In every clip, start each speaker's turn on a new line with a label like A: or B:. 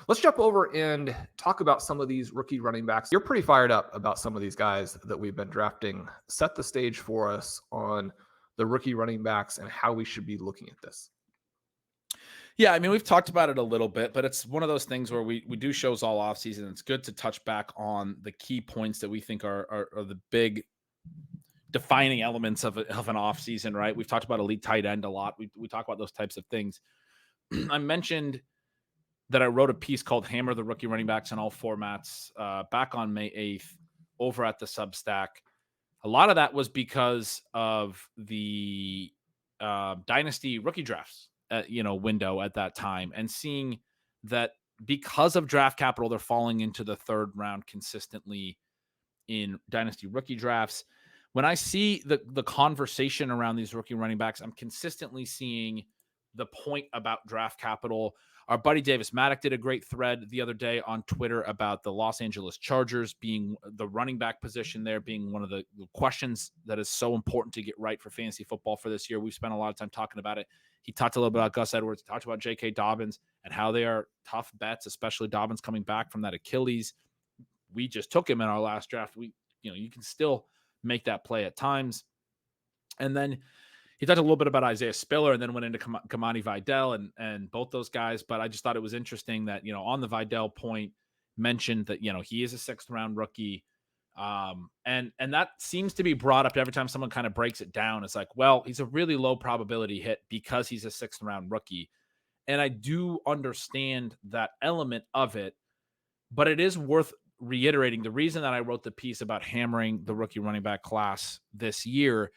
A: Let's jump over and talk about some of these rookie running backs. You're pretty fired up about some of these guys that we've been drafting. Set the stage for us on the rookie running backs and how we should be looking at this.
B: Yeah, I mean, we've talked about it a little bit, but it's one of those things where we do shows all offseason. It's good to touch back on the key points that we think are the big defining elements of an offseason, right? We've talked about elite tight end a lot. We talk about those types of things. I mentioned that I wrote a piece called Hammer the Rookie Running Backs in All Formats back on May 8th over at the Substack. A lot of that was because of the Dynasty rookie drafts window at that time, and seeing that because of draft capital, they're falling into the third round consistently in Dynasty rookie drafts. When I see the conversation around these rookie running backs, I'm consistently seeing the point about draft capital. Our buddy Davis Maddock did a great thread the other day on Twitter about the Los Angeles Chargers being the running back position there, being one of the questions that is so important to get right for fantasy football for this year. We've spent a lot of time talking about it. He talked a little bit about Gus Edwards, talked about J.K. Dobbins and how they are tough bets, especially Dobbins coming back from that Achilles. We just took him in our last draft. You can still make that play at times. And then he talked a little bit about Isaiah Spiller and then went into Kamani Vidal and both those guys. But I just thought it was interesting that, on the Vidal point, mentioned that, he is a 6th round rookie. And that seems to be brought up every time someone kind of breaks it down. It's like, well, he's a really low probability hit because he's a 6th round rookie. And I do understand that element of it, but it is worth reiterating. The reason that I wrote the piece about hammering the rookie running back class this year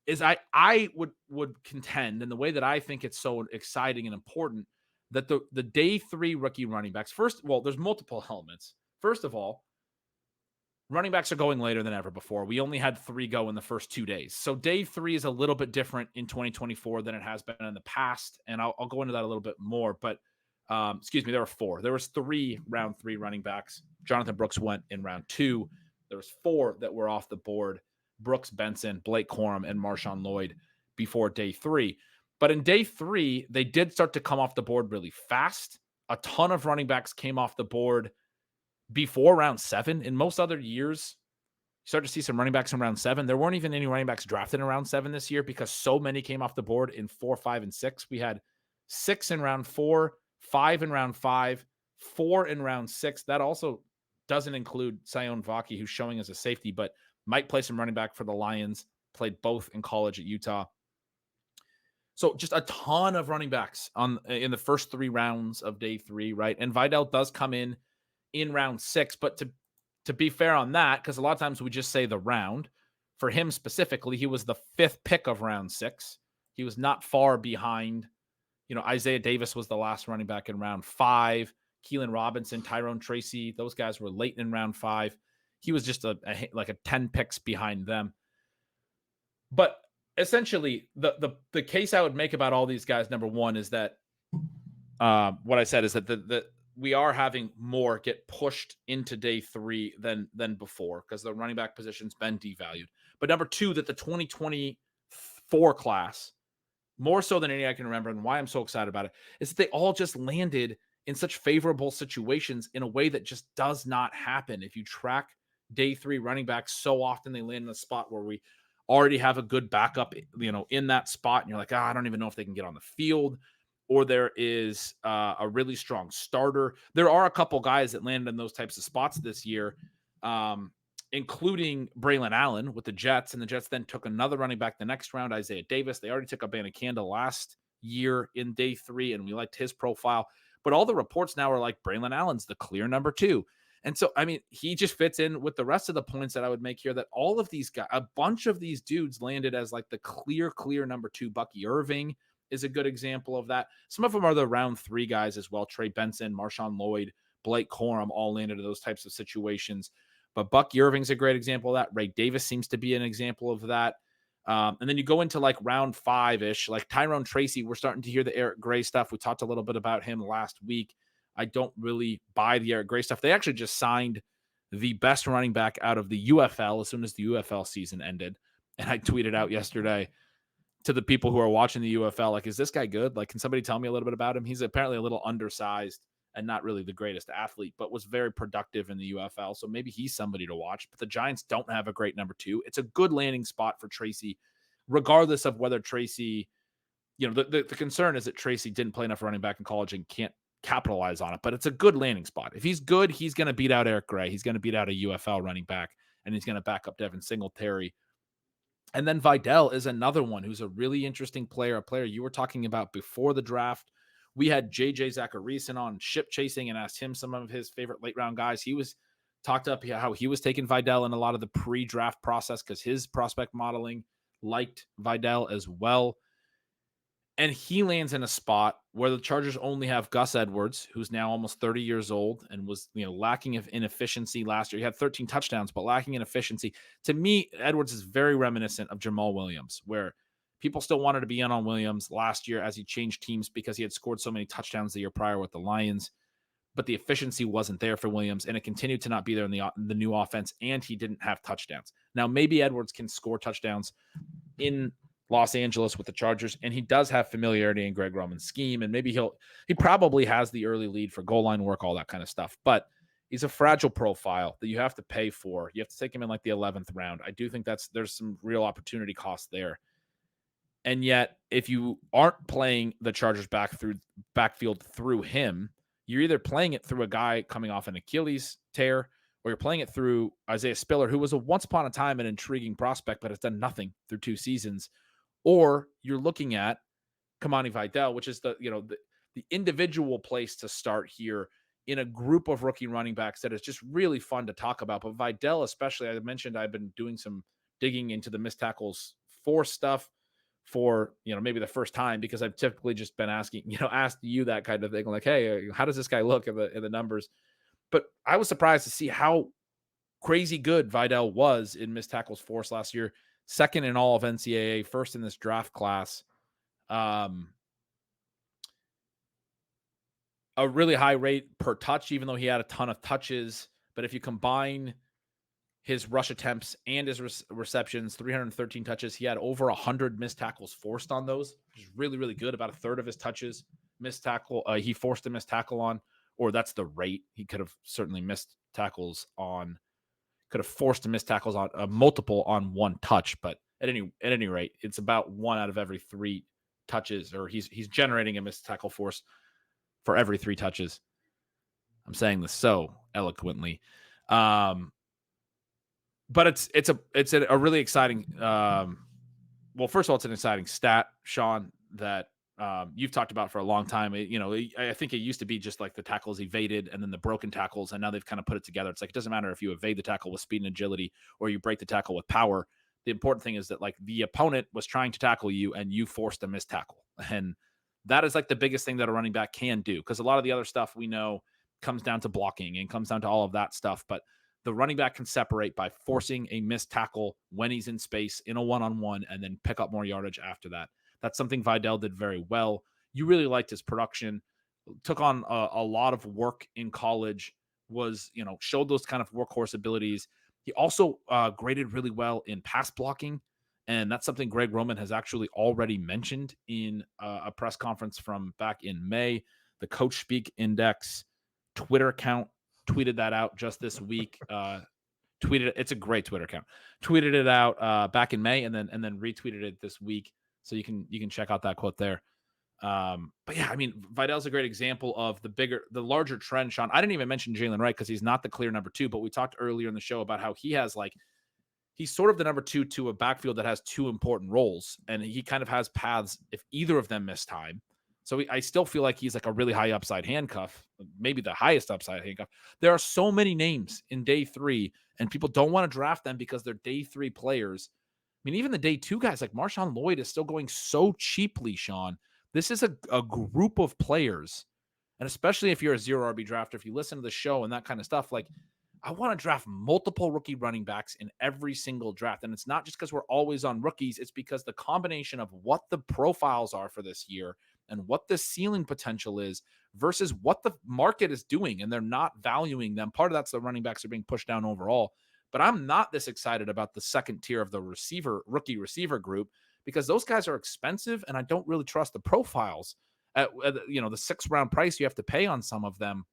B: is I would contend, and the way that I think it's so exciting and important, that the day 3 rookie running backs, there's multiple elements. First of all, running backs are going later than ever before. We only had 3 go in the first 2 days. So day 3 is a little bit different in 2024 than it has been in the past. And I'll go into that a little bit more, but there were 4. There was 3 round 3 running backs. Jonathan Brooks went in round 2. There was 4 that were off the board: Brooks, Benson, Blake Corum, and Marshawn Lloyd before day 3. But in day 3, they did start to come off the board really fast. A ton of running backs came off the board before round 7. In most other years, you start to see some running backs in round 7. There weren't even any running backs drafted in round 7 this year because so many came off the board in 4, 5, and 6. We had 6 in round 4, 5 in round 5, 4 in round 6. That also doesn't include Sion Vaki, who's showing as a safety, but might play some running back for the Lions, played both in college at Utah. So just a ton of running backs in the first 3 rounds of day 3, right? And Vidal does come in round 6, but to be fair on that, because a lot of times we just say the round. For him specifically, he was the 5th pick of round 6. He was not far behind. Isaiah Davis was the last running back in round 5. Keelan Robinson, Tyrone Tracy, those guys were late in round 5. He was just a 10 picks behind them. But essentially, the case I would make about all these guys, number one, is that what I said is that we are having more get pushed into day 3 than before because the running back position's been devalued. But number 2, that the 2024 class, more so than any I can remember, and why I'm so excited about it, is that they all just landed in such favorable situations in a way that just does not happen. If you track day 3 running backs, so often they land in a spot where we already have a good backup, in that spot, and you're like, I don't even know if they can get on the field, or there is a really strong starter. There are a couple guys that landed in those types of spots this year, including Braylon Allen with the Jets, and the Jets then took another running back the next round, Isaiah Davis. They already took Abanikanda last year in day 3, and we liked his profile. But all the reports now are like Braylon Allen's the clear number 2. And so, I mean, he just fits in with the rest of the points that I would make here, that all of these guys, a bunch of these dudes landed as like the clear number 2. Bucky Irving is a good example of that. Some of them are the round 3 guys as well. Trey Benson, Marshawn Lloyd, Blake Corum all landed in those types of situations. But Bucky Irving's a great example of that. Ray Davis seems to be an example of that. And then you go into like round 5-ish, like Tyrone Tracy. We're starting to hear the Eric Gray stuff. We talked a little bit about him last week. I don't really buy the Eric Gray stuff. They actually just signed the best running back out of the UFL as soon as the UFL season ended. And I tweeted out yesterday to the people who are watching the UFL, like, is this guy good? Like, can somebody tell me a little bit about him? He's apparently a little undersized and not really the greatest athlete, but was very productive in the UFL. So maybe he's somebody to watch. But the Giants don't have a great number 2. It's a good landing spot for Tracy, regardless of whether Tracy, the concern is that Tracy didn't play enough running back in college and can't capitalize on it. But it's a good landing spot. If he's good, he's going to beat out Eric Gray. He's going to beat out a UFL running back, and he's going to back up Devin Singletary. And then Vidal is another one who's a really interesting player, a player you were talking about before the draft. We had JJ Zachariason on Ship Chasing and asked him some of his favorite late round guys. He was talked up how he was taking Vidal in a lot of the pre-draft process because his prospect modeling liked Vidal as well. And he lands in a spot where the Chargers only have Gus Edwards, who's now almost 30 years old and was, lacking in efficiency last year. He had 13 touchdowns, but lacking in efficiency. To me, Edwards is very reminiscent of Jamal Williams, where people still wanted to be in on Williams last year as he changed teams because he had scored so many touchdowns the year prior with the Lions. But the efficiency wasn't there for Williams, and it continued to not be there in the new offense, and he didn't have touchdowns. Now, maybe Edwards can score touchdowns in Los Angeles with the Chargers, and he does have familiarity in Greg Roman's scheme, and maybe he probably has the early lead for goal line work, all that kind of stuff. But he's a fragile profile that you have to pay for. You have to take him in like the 11th round. I do think there's some real opportunity cost there. And yet, if you aren't playing the Chargers backfield through him, you're either playing it through a guy coming off an Achilles tear, or you're playing it through Isaiah Spiller, who was a once upon a time an intriguing prospect, but has done nothing through 2 seasons. Or you're looking at Kamani Vidal, which is the individual place to start here in a group of rookie running backs that is just really fun to talk about. But Vidal, especially, I mentioned I've been doing some digging into the missed tackles for stuff for, maybe the first time, because I've typically just been asking, asked you that kind of thing. Like, hey, how does this guy look in the numbers? But I was surprised to see how crazy good Vidal was in missed tackles force last year. Second in all of NCAA, first in this draft class. A really high rate per touch, even though he had a ton of touches. But if you combine his rush attempts and his receptions, 313 touches, he had over 100 missed tackles forced on those, which is really, really good. About a third of his touches missed tackle. He forced a missed tackle on, or that's the rate. He could have certainly missed tackles on. Could have forced to miss tackles on multiple on one touch, but at any rate, it's about 1 out of every 3 touches, or he's generating a missed tackle force for every 3 touches. I'm saying this so eloquently, but it's a really exciting. Well, first of all, it's an exciting stat, Sean, that you've talked about for a long time. I think it used to be just like the tackles evaded and then the broken tackles, and now they've kind of put it together. It's like, it doesn't matter if you evade the tackle with speed and agility or you break the tackle with power. The important thing is that, like, the opponent was trying to tackle you and you forced a missed tackle. And that is like the biggest thing that a running back can do, because a lot of the other stuff we know comes down to blocking and comes down to all of that stuff. But the running back can separate by forcing a missed tackle when he's in space in a one-on-one and then pick up more yardage after that. That's something Vidal did very well. You really liked his production, took on a lot of work in college, showed those kind of workhorse abilities. He also graded really well in pass blocking. And that's something Greg Roman has actually already mentioned in a press conference from back in May. The Coach Speak Index Twitter account tweeted that out just this week. It's a great Twitter account. Tweeted it out back in May and then retweeted it this week. So you can check out that quote there. But yeah, I mean, Vidal's a great example of the larger trend, Sean. I didn't even mention Jalen Wright because he's not the clear number 2, but we talked earlier in the show about how he's sort of the number 2 to a backfield that has 2 important roles, and he kind of has paths if either of them miss time. So I still feel like he's like a really high upside handcuff, maybe the highest upside handcuff. There are so many names in day 3, and people don't want to draft them because they're day 3 players. I mean, even the day 2 guys like Marshawn Lloyd is still going so cheaply, Sean. This is a group of players, and especially if you're a 0 RB drafter, if you listen to the show and that kind of stuff, like, I want to draft multiple rookie running backs in every single draft. And it's not just because we're always on rookies. It's because the combination of what the profiles are for this year and what the ceiling potential is versus what the market is doing, and they're not valuing them. Part of that's the running backs are being pushed down overall. But I'm not this excited about the second tier of the rookie receiver group, because those guys are expensive and I don't really trust the profiles the 6th round price you have to pay on some of them.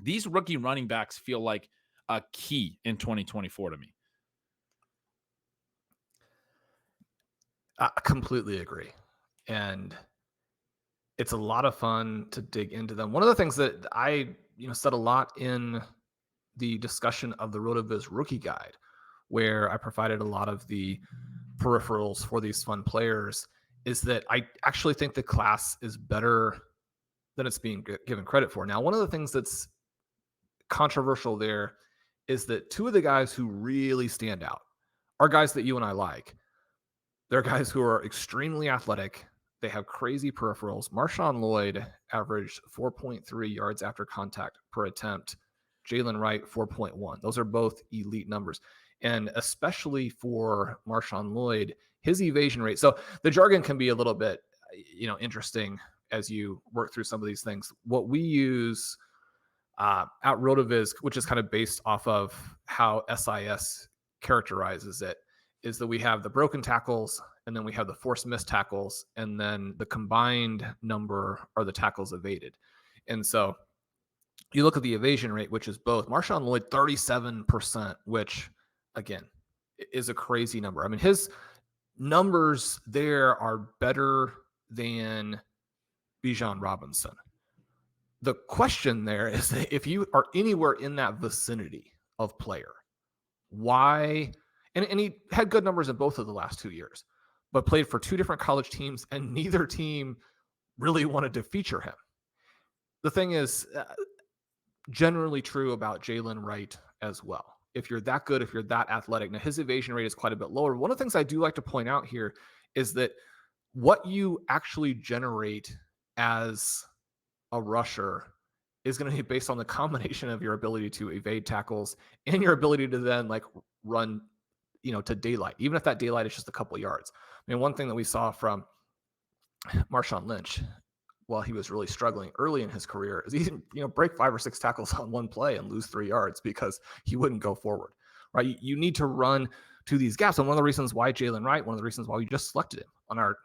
B: These rookie running backs feel like a key in 2024 to me.
A: I completely agree. And it's a lot of fun to dig into them. One of the things that I, said a lot in the discussion of the RotoViz rookie guide, where I provided a lot of the peripherals for these fun players, is that I actually think the class is better than it's being given credit for. Now, one of the things that's controversial there is that two of the guys who really stand out are guys that you and I like. They're guys who are extremely athletic. They have crazy peripherals. Marshawn Lloyd averaged 4.3 yards after contact per attempt. Jalen Wright, 4.1. Those are both elite numbers. And especially for Marshawn Lloyd, his evasion rate. So the jargon can be a little bit, interesting as you work through some of these things. What we use at RotoViz, which is kind of based off of how SIS characterizes it, is that we have the broken tackles, and then we have the forced missed tackles, and then the combined number are the tackles evaded. And so you look at the evasion rate, which is both. Marshawn Lloyd, 37%, which, again, is a crazy number. I mean, his numbers there are better than Bijan Robinson. The question there is that if you are anywhere in that vicinity of player, why? And he had good numbers in both of the last 2 years, but played for two different college teams, and neither team really wanted to feature him. The thing is generally true about Jalen Wright as well. If you're that good, if you're that athletic, now his evasion rate is quite a bit lower. One of the things I do like to point out here is that what you actually generate as a rusher is going to be based on the combination of your ability to evade tackles and your ability to then run, to daylight, even if that daylight is just a couple of yards. I mean, one thing that we saw from Marshawn Lynch while he was really struggling early in his career is he didn't, break 5 or 6 tackles on one play and lose 3 yards because he wouldn't go forward, right? You need to run to these gaps. And one of the reasons why Jalen Wright, one of the reasons why we just selected him on our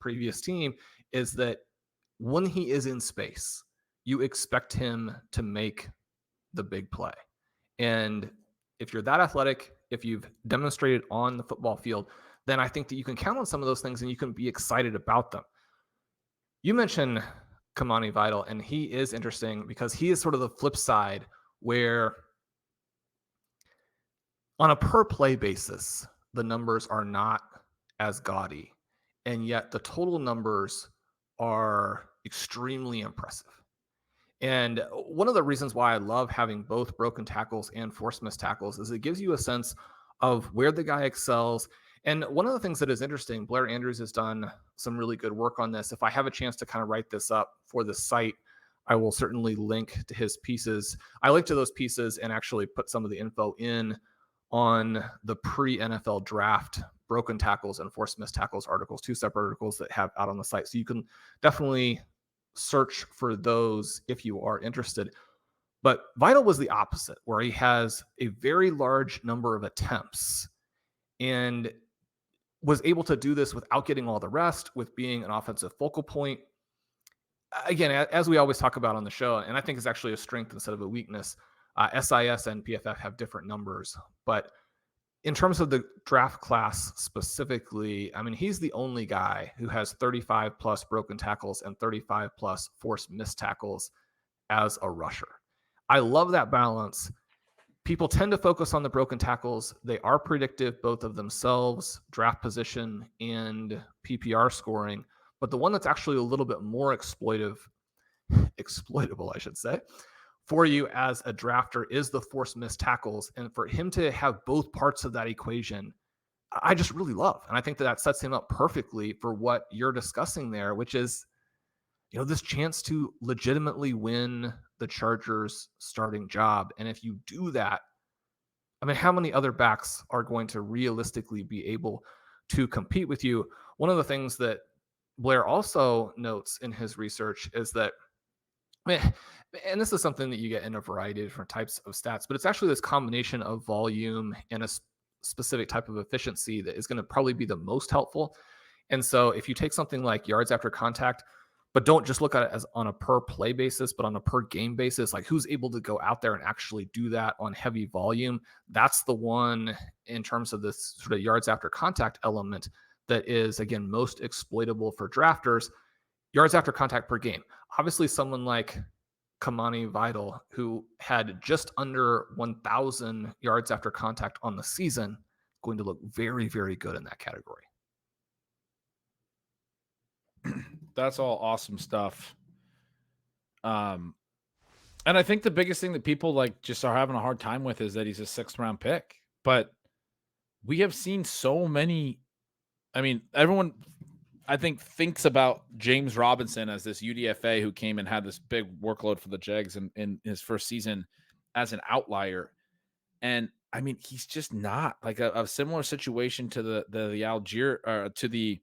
A: previous team is that when he is in space, you expect him to make the big play. And if you're that athletic, if you've demonstrated on the football field, then I think that you can count on some of those things and you can be excited about them. You mentioned Kamani Vital, and he is interesting because he is sort of the flip side where on a per play basis, the numbers are not as gaudy, and yet the total numbers are extremely impressive. And one of the reasons why I love having both broken tackles and forced missed tackles is it gives you a sense of where the guy excels. And one of the things that is interesting, Blair Andrews has done some really good work on this. If I have a chance to kind of write this up for the site, I will certainly link to his pieces. I link to those pieces and actually put some of the info in on the pre-NFL draft broken tackles and forced missed tackles articles, 2 separate articles that have out on the site. So you can definitely search for those if you are interested. But Vital was the opposite, where he has a very large number of attempts and was able to do this without getting all the rest, with being an offensive focal point. Again, as we always talk about on the show, and I think it's actually a strength instead of a weakness, SIS and PFF have different numbers. But in terms of the draft class specifically, I mean, he's the only guy who has 35 plus broken tackles and 35 plus forced missed tackles as a rusher. I love that balance. People tend to focus on the broken tackles. They are predictive, both of themselves, draft position and PPR scoring. But the one that's actually a little bit more exploitable, I should say, for you as a drafter is the forced missed tackles. And for him to have both parts of that equation, I just really love. And I think that sets him up perfectly for what you're discussing there, which is, this chance to legitimately win the Chargers starting job. And if you do that, I mean, how many other backs are going to realistically be able to compete with you? One of the things that Blair also notes in his research is that, and this is something that you get in a variety of different types of stats, but it's actually this combination of volume and a specific type of efficiency that is going to probably be the most helpful. And so if you take something like yards after contact, but don't just look at it as on a per play basis, but on a per game basis. Like who's able to go out there and actually do that on heavy volume. That's the one in terms of this sort of yards after contact element that is, again, most exploitable for drafters. Yards after contact per game. Obviously, someone like Kamani Vidal, who had just under 1,000 yards after contact on the season, going to look very, very good in that category.
B: That's all awesome stuff. And I think the biggest thing that people like just are having a hard time with is that he's a 6th round pick. But we have seen so many. I mean, everyone, I think, thinks about James Robinson as this UDFA who came and had this big workload for the Jags in his first season as an outlier. And I mean, he's just not like a similar situation to the Algier to the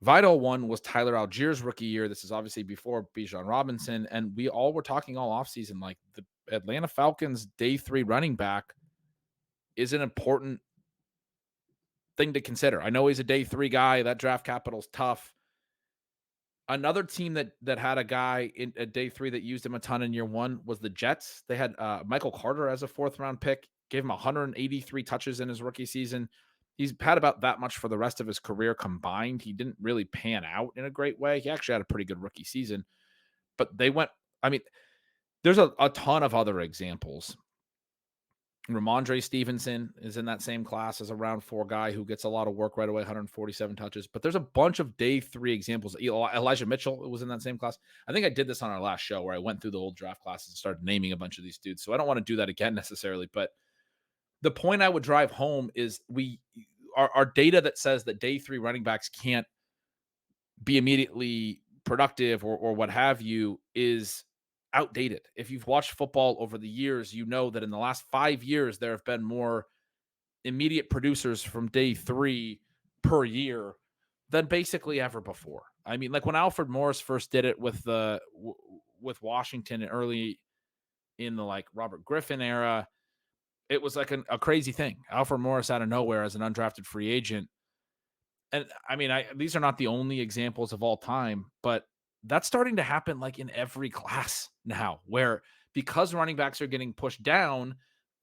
B: Vidal one was Tyler Algier's rookie year. This is obviously before Bijan Robinson. And we all were talking all offseason, like the Atlanta Falcons day 3 running back is an important thing to consider. I know he's a day 3 guy. That draft capital's tough. Another team that had a guy in a day 3 that used him a ton in year 1 was the Jets. They had Michael Carter as a 4th round pick, gave him 183 touches in his rookie season. He's had about that much for the rest of his career combined. He didn't really pan out in a great way. He actually had a pretty good rookie season, but they went, I mean, there's a ton of other examples. Ramondre Stevenson is in that same class as a round 4 guy who gets a lot of work right away, 147 touches. But there's a bunch of day 3 examples. Elijah Mitchell was in that same class. I think I did this on our last show where I went through the old draft classes and started naming a bunch of these dudes. So I don't want to do that again necessarily. But the point I would drive home is our data that says that day 3 running backs can't be immediately productive or what have you is outdated. If you've watched football over the years, you know that in the last 5 years, there have been more immediate producers from day 3 per year than basically ever before. I mean, like when Alfred Morris first did it with Washington early in the like Robert Griffin era, it was like a crazy thing. Alfred Morris out of nowhere as an undrafted free agent. And I mean, these are not the only examples of all time, but that's starting to happen like in every class now, where because running backs are getting pushed down,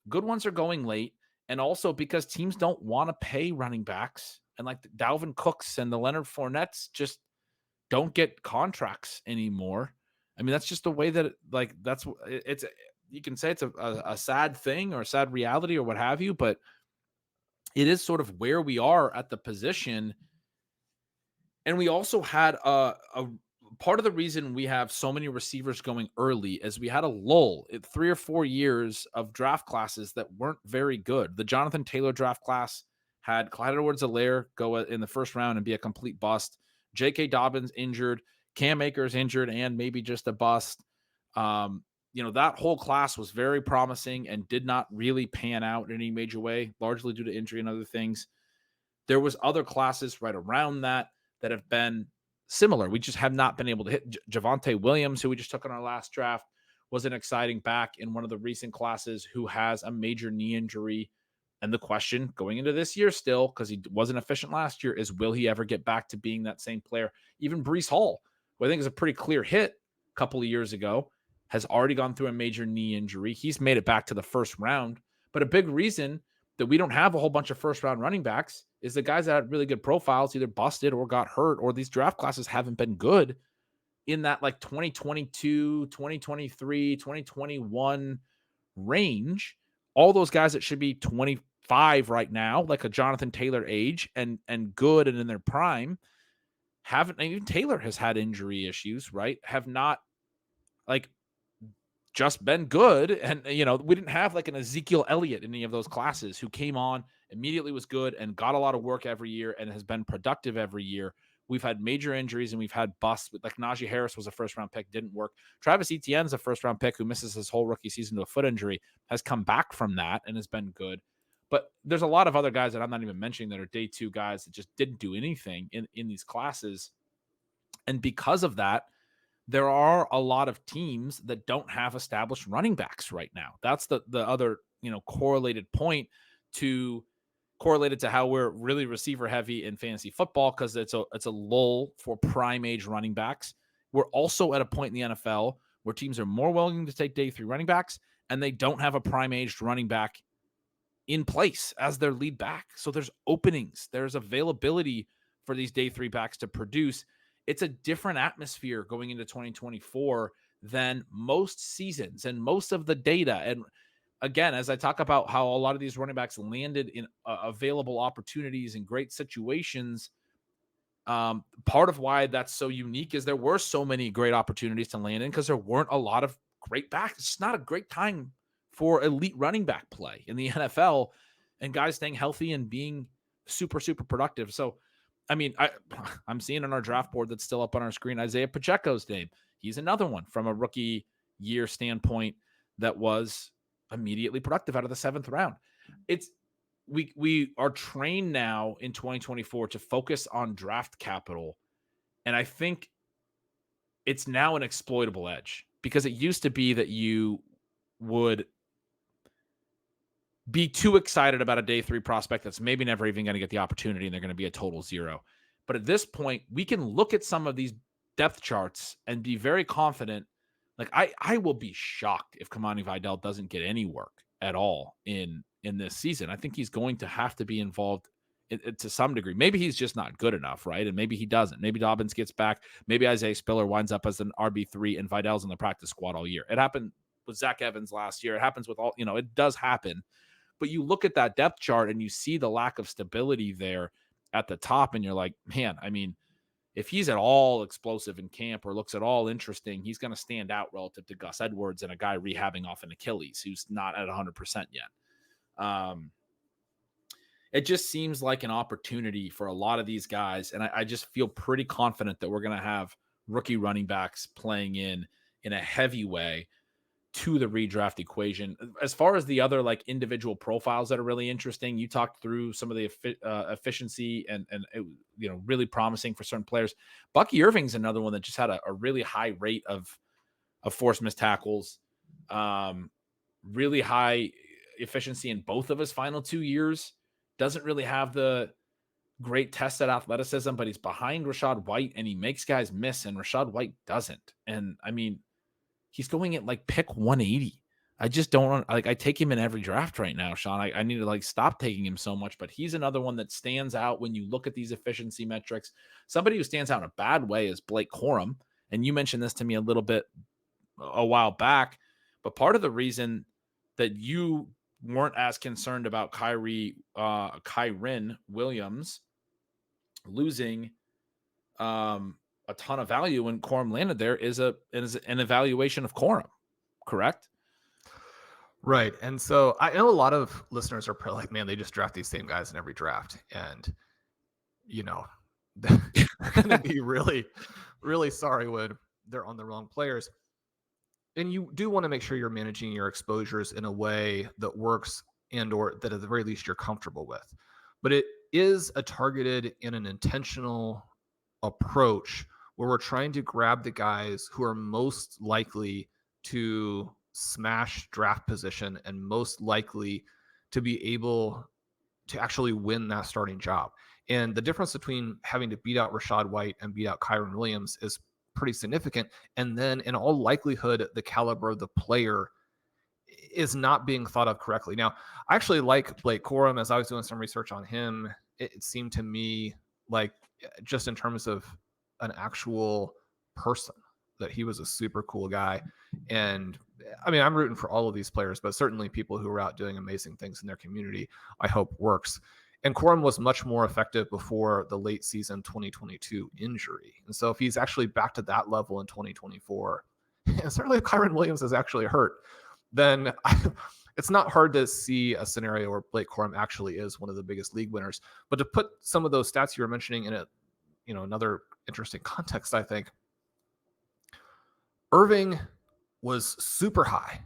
B: good ones are going late. And also because teams don't want to pay running backs, and like the Dalvin Cooks and the Leonard Fournettes just don't get contracts anymore. I mean, that's just the way that it's you can say it's a sad thing or a sad reality or what have you, but it is sort of where we are at the position. And we also had a part of the reason we have so many receivers going early is we had a lull in 3 or 4 years of draft classes that weren't very good. The Jonathan Taylor draft class had Clyde Edwards-Helaire go in the first round and be a complete bust. J.K. Dobbins injured, Cam Akers injured, and maybe just a bust. That whole class was very promising and did not really pan out in any major way, largely due to injury and other things. There was other classes right around that have been similar. We just have not been able to hit. Javonte Williams, who we just took on our last draft, was an exciting back in one of the recent classes who has a major knee injury. And the question going into this year still, because he wasn't efficient last year, is will he ever get back to being that same player? Even Breece Hall, who I think is a pretty clear hit a couple of years ago, has already gone through a major knee injury. He's made it back to the first round. But a big reason that we don't have a whole bunch of first-round running backs is the guys that had really good profiles either busted or got hurt, or these draft classes haven't been good in that like 2022, 2023, 2021 range. All those guys that should be 25 right now, like a Jonathan Taylor age and good and in their prime, haven't. Even Taylor has had injury issues, right? Have not like just been good. And, we didn't have like an Ezekiel Elliott in any of those classes who came on, immediately was good and got a lot of work every year and has been productive every year. We've had major injuries and we've had busts. Like Najee Harris was a first-round pick, didn't work. Travis Etienne's a first-round pick who misses his whole rookie season to a foot injury, has come back from that and has been good. But there's a lot of other guys that I'm not even mentioning that are day 2 guys that just didn't do anything in these classes. And because of that, there are a lot of teams that don't have established running backs right now. That's the other, correlated point to correlated to how we're really receiver heavy in fantasy football because it's a lull for prime age running backs. We're also at a point in the NFL where teams are more willing to take day 3 running backs, and they don't have a prime aged running back in place as their lead back. So there's openings, there's availability for these day 3 backs to produce. It's a different atmosphere going into 2024 than most seasons and most of the data. And again, as I talk about how a lot of these running backs landed in available opportunities and great situations, part of why that's so unique is there were so many great opportunities to land in because there weren't a lot of great backs. It's not a great time for elite running back play in the NFL and guys staying healthy and being super, super productive. So, I mean, I'm seeing on our draft board that's still up on our screen, Isaiah Pacheco's name. He's another one from a rookie year standpoint that was immediately productive out of the 7th round. We are trained now in 2024 to focus on draft capital. And I think it's now an exploitable edge because it used to be that you would be too excited about a day 3 prospect that's maybe never even going to get the opportunity and they're going to be a total 0. But at this point, we can look at some of these depth charts and be very confident. Like I will be shocked if Kamani Vidal doesn't get any work at all in this season. I think he's going to have to be involved to some degree. Maybe he's just not good enough, right? And maybe he doesn't. Maybe Dobbins gets back. Maybe Isaiah Spiller winds up as an RB3 and Vidal's in the practice squad all year. It happened with Zach Evans last year. It happens with all, it does happen. But you look at that depth chart and you see the lack of stability there at the top, and you're like, man, I mean, if he's at all explosive in camp or looks at all interesting, he's going to stand out relative to Gus Edwards and a guy rehabbing off an Achilles who's not at 100% yet. It just seems like an opportunity for a lot of these guys, and I just feel pretty confident that we're going to have rookie running backs playing in a heavy way to the redraft equation. As far as the other like individual profiles that are really interesting, you talked through some of the efficiency and it, really promising for certain players. Bucky Irving's another one that just had a really high rate of forced missed tackles, really high efficiency in both of his final 2 years. Doesn't really have the great tested athleticism, but he's behind Rachaad White and he makes guys miss, and Rachaad White doesn't. And I mean, he's going at like pick 180. I just don't like, I take him in every draft right now, Sean. I need to like stop taking him so much, but he's another one that stands out when you look at these efficiency metrics. Somebody who stands out in a bad way is Blake Corum. And you mentioned this to me a little bit a while back, but part of the reason that you weren't as concerned about Kyren Williams losing, a ton of value when Corum landed there is an evaluation of Corum, correct?
A: Right. And so I know a lot of listeners are probably like, man, they just draft these same guys in every draft. And, they're going to be really, really sorry when they're on the wrong players. And you do want to make sure you're managing your exposures in a way that works and or that at the very least you're comfortable with. But it is a targeted and an intentional approach where we're trying to grab the guys who are most likely to smash draft position and most likely to be able to actually win that starting job. And the difference between having to beat out Rachaad White and beat out Kyren Williams is pretty significant. And then in all likelihood, the caliber of the player is not being thought of correctly. Now, I actually like Blake Corum. As I was doing some research on him, it seemed to me like, just in terms of an actual person, that he was a super cool guy. And I mean, I'm rooting for all of these players, but certainly people who are out doing amazing things in their community, I hope works. And Corum was much more effective before the late season 2022 injury. And so if he's actually back to that level in 2024, and certainly if Kyren Williams is actually hurt, then it's not hard to see a scenario where Blake Corum actually is one of the biggest league winners. But to put some of those stats you were mentioning in another interesting context, I think Irving was super high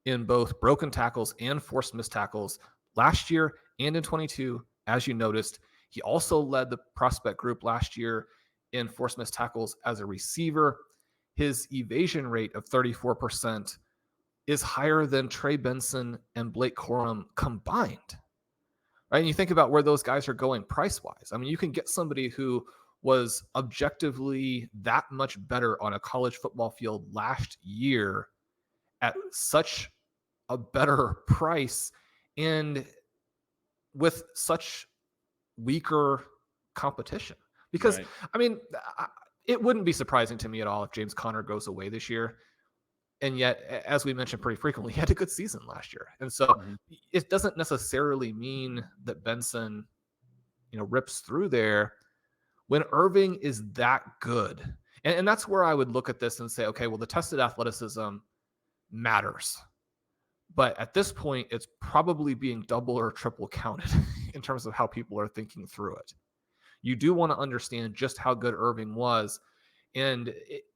A: in both broken tackles and forced missed tackles last year and in 22. As you noticed, he also led the prospect group last year in forced missed tackles as a receiver. His evasion rate of 34% is higher than Trey Benson and Blake Corum combined. right? And you think about where those guys are going price-wise. I mean, you can get somebody who was objectively that much better on a college football field last year at such a better price and with such weaker competition. Because,
B: Right.
A: I mean, it wouldn't be surprising to me at all if James Conner goes away this year. And yet, as we mentioned pretty frequently, he had a good season last year. And so it doesn't necessarily mean that Benson, rips through there when Irving is that good. And that's where I would look at this and say, okay, well, the tested athleticism matters. But at this point, it's probably being double or triple counted in terms of how people are thinking through it. You do want to understand just how good Irving was. And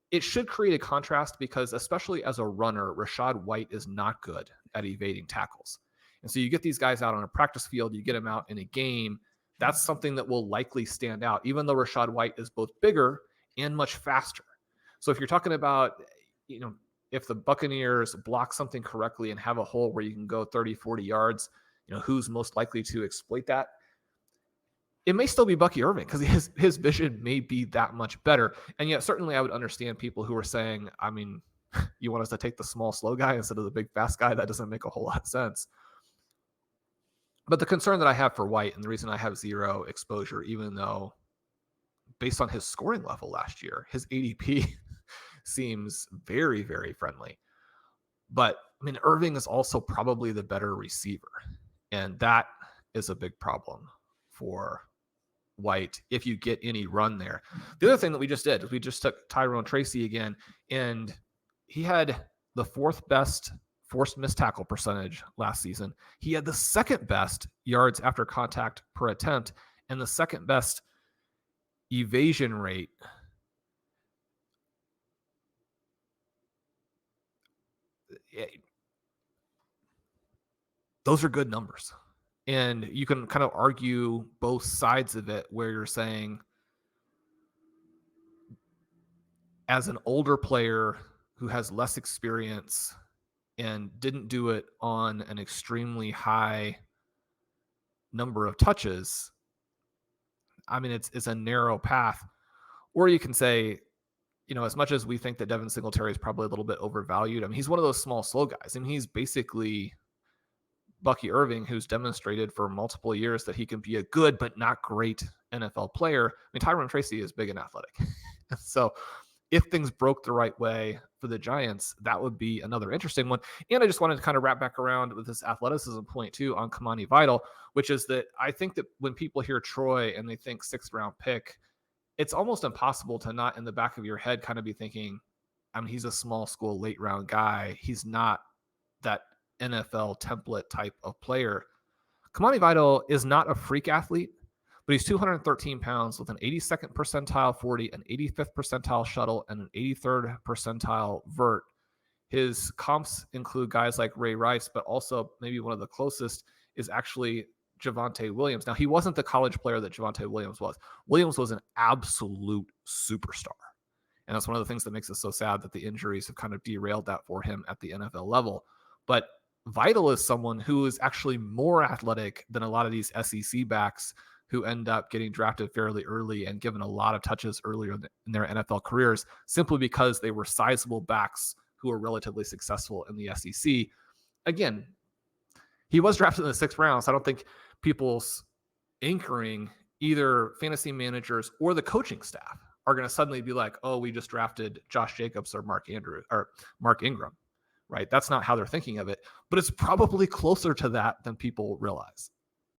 A: it should create a contrast because, especially as a runner, Rachaad White is not good at evading tackles. And so you get these guys out on a practice field, you get them out in a game. That's something that will likely stand out, even though Rachaad White is both bigger and much faster. So if you're talking about, if the Buccaneers block something correctly and have a hole where you can go 30, 40 yards, who's most likely to exploit that? It may still be Bucky Irving because his vision may be that much better. And yet certainly I would understand people who are saying, I mean, you want us to take the small, slow guy instead of the big, fast guy? That doesn't make a whole lot of sense. But the concern that I have for White, and the reason I have zero exposure, even though based on his scoring level last year, his ADP seems very, very friendly. But I mean, Irving is also probably the better receiver. And that is a big problem for White if you get any run there. The other thing that we just did is we just took Tyrone Tracy again, and he had the fourth best forced missed tackle percentage last season. He had the second best yards after contact per attempt and the second best evasion rate. Those are good numbers. And you can kind of argue both sides of it where you're saying, as an older player who has less experience and didn't do it on an extremely high number of touches, I mean, it's a narrow path. Or you can say, as much as we think that Devin Singletary is probably a little bit overvalued, I mean, he's one of those small, slow guys. I mean, he's basically Bucky Irving, who's demonstrated for multiple years that he can be a good but not great NFL player. I mean, Tyrone Tracy is big and athletic. So if things broke the right way for the Giants, that would be another interesting one. And I just wanted to kind of wrap back around with this athleticism point too on Kamani Vidal, which is that I think that when people hear Troy and they think 6th round pick, it's almost impossible to not in the back of your head kind of be thinking, I mean, he's a small school late round guy. He's not that NFL template type of player. Kamani Vidal is not a freak athlete, but he's 213 pounds with an 82nd percentile 40, an 85th percentile shuttle, and an 83rd percentile vert. His comps include guys like Ray Rice, but also maybe one of the closest is actually Javonte Williams. Now, he wasn't the college player that Javonte Williams was. Williams was an absolute superstar. And that's one of the things that makes it so sad that the injuries have kind of derailed that for him at the NFL level. But Vidal is someone who is actually more athletic than a lot of these SEC backs who end up getting drafted fairly early and given a lot of touches earlier in their NFL careers simply because they were sizable backs who were relatively successful in the SEC. Again, he was drafted in the 6th round, so I don't think people's anchoring, either fantasy managers or the coaching staff, are going to suddenly be like, oh, we just drafted Josh Jacobs or Mark Ingram, right? That's not how they're thinking of it, but it's probably closer to that than people realize.